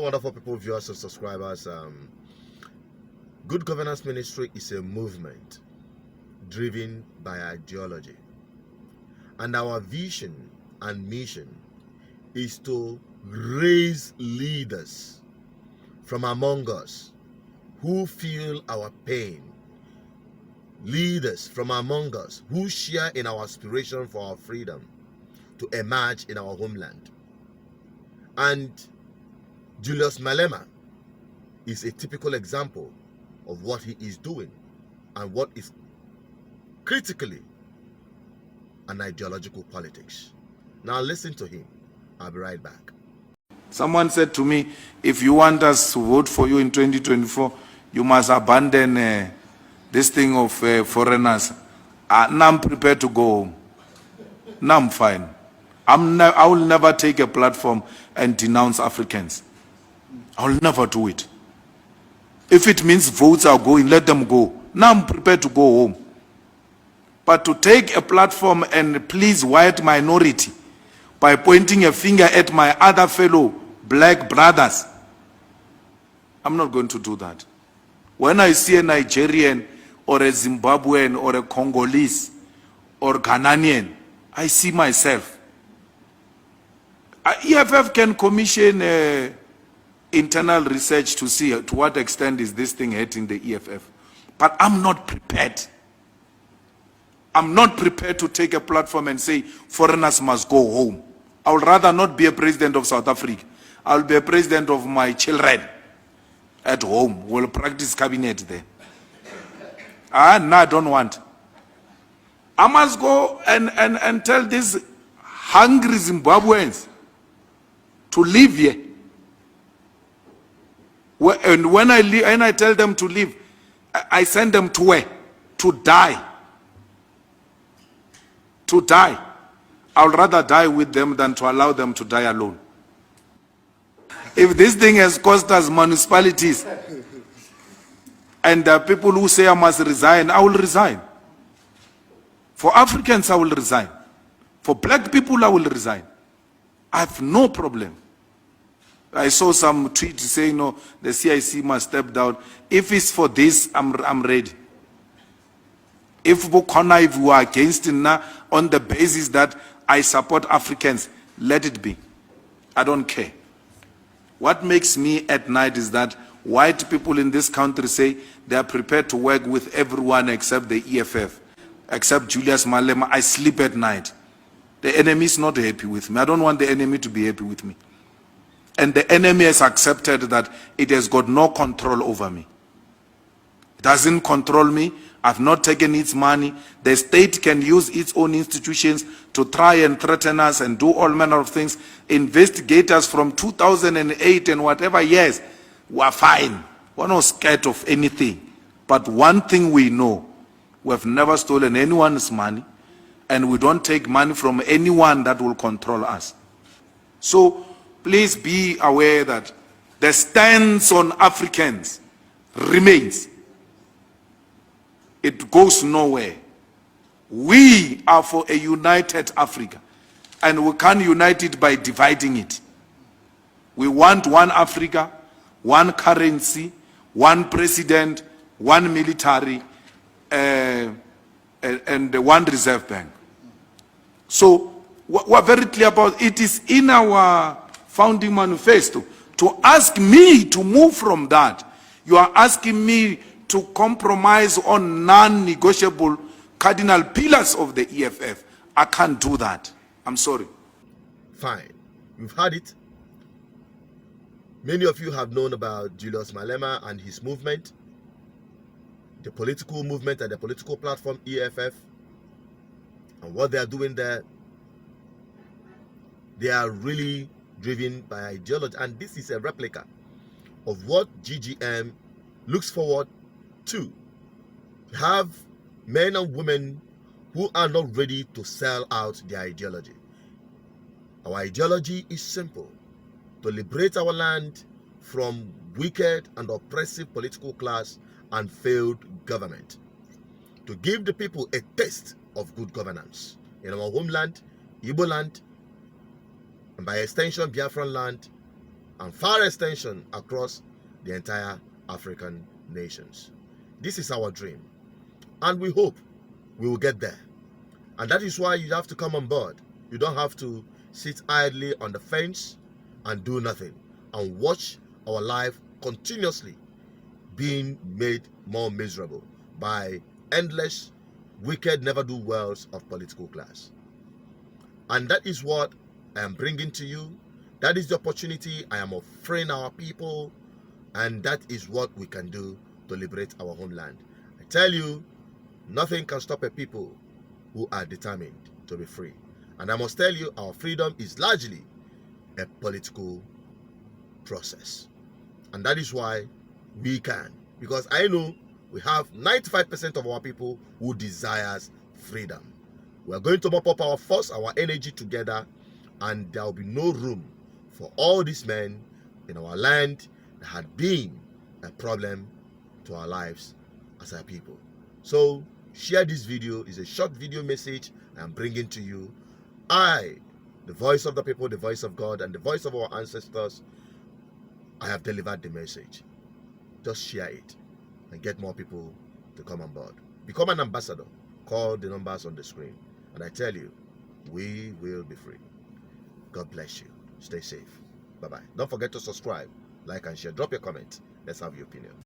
wonderful people, viewers and subscribers. Good Governance Ministry is a movement driven by ideology. And our vision and mission is to raise leaders from among us who feel our pain. Leaders from among us who share in our aspiration for our freedom to emerge in our homeland. And Julius Malema is a typical example of what he is doing and what is critically an ideological politics. Now listen to him. I'll be right back. Someone said to me, if you want us to vote for you in 2024, you must abandon this thing of foreigners. Now I'm prepared to go home. Now I'm fine. I will never take a platform and denounce Africans. I will never do it. If it means votes are going, let them go. Now I'm prepared to go home. But to take a platform and please white minority by pointing a finger at my other fellow black brothers, I'm not going to do that. When I see a Nigerian or a Zimbabwean or a Congolese or Ghanaian, I see myself. EFF can commission internal research to see to what extent is this thing hitting the EFF. But I'm not prepared. I'm not prepared to take a platform and say foreigners must go home. I would rather not be a president of South Africa. I'll be a president of my children at home. We'll practice cabinet there. No, I don't want. I must go and tell these hungry Zimbabweans to live here. And when I tell them to leave, I send them to where? To die. To die. I would rather die with them than to allow them to die alone. If this thing has cost us municipalities and the people who say I must resign, I will resign. For Africans, I will resign. For black people, I will resign. I have no problem. I saw some tweets saying, no, the CIC must step down. If it's for this, I'm ready. If you are against it now on the basis that I support Africans, let it be. I don't care. What makes me at night is that white people in this country say they are prepared to work with everyone except the EFF, except Julius Malema. I sleep at night. The enemy is not happy with me. I don't want the enemy to be happy with me. And the enemy has accepted that it has got no control over me. It doesn't control me. I've not taken its money. The state can use its own institutions to try and threaten us and do all manner of things. Investigators from 2008 and whatever years were fine. We're not scared of anything. But one thing we know, we have never stolen anyone's money, and we don't take money from anyone that will control us. So please be aware that the stance on Africans remains. It goes nowhere. We are for a united Africa, and we can't unite it by dividing it. We want one Africa, one currency, one president, one military, and one reserve bank. So we're very clear about it. It is in our founding manifesto. To ask me to move from that, you are asking me to compromise on non-negotiable cardinal pillars of the EFF. I can't do that. I'm sorry. Fine. You've heard it. Many of you have known about Julius Malema and his movement, the political movement and the political platform EFF, and what they are doing there. They are really driven by ideology, and this is a replica of what GGM looks forward to. Have men and women who are not ready to sell out their ideology. Our ideology is simple: to liberate our land from wicked and oppressive political class and failed government, to give the people a taste of good governance in our homeland, Igbo land, and by extension Biafran land, and far extension across the entire African nations. This is our dream, and we hope we will get there. And that is why you have to come on board. You don't have to sit idly on the fence and do nothing and watch our life continuously being made more miserable by endless, wicked, never-do-wells of political class. And that is what I am bringing to you. That is the opportunity I am offering our people, and that is what we can do to liberate our homeland. I tell you, nothing can stop a people who are determined to be free. And I must tell you, our freedom is largely a political process. And that is why we can. Because I know we have 95% of our people who desires freedom. We are going to mop up our force, our energy together, and there will be no room for all these men in our land that had been a problem to our lives as our people. So share this video. It's a short video message I'm bringing to you. I, the voice of the people, the voice of God, and the voice of our ancestors, I have delivered the message. Just share it and get more people to come on board. Become an ambassador. Call the numbers on the screen. And I tell you, we will be free. God bless you. Stay safe. Bye-bye. Don't forget to subscribe, like, and share. Drop your comment. Let's have your opinion.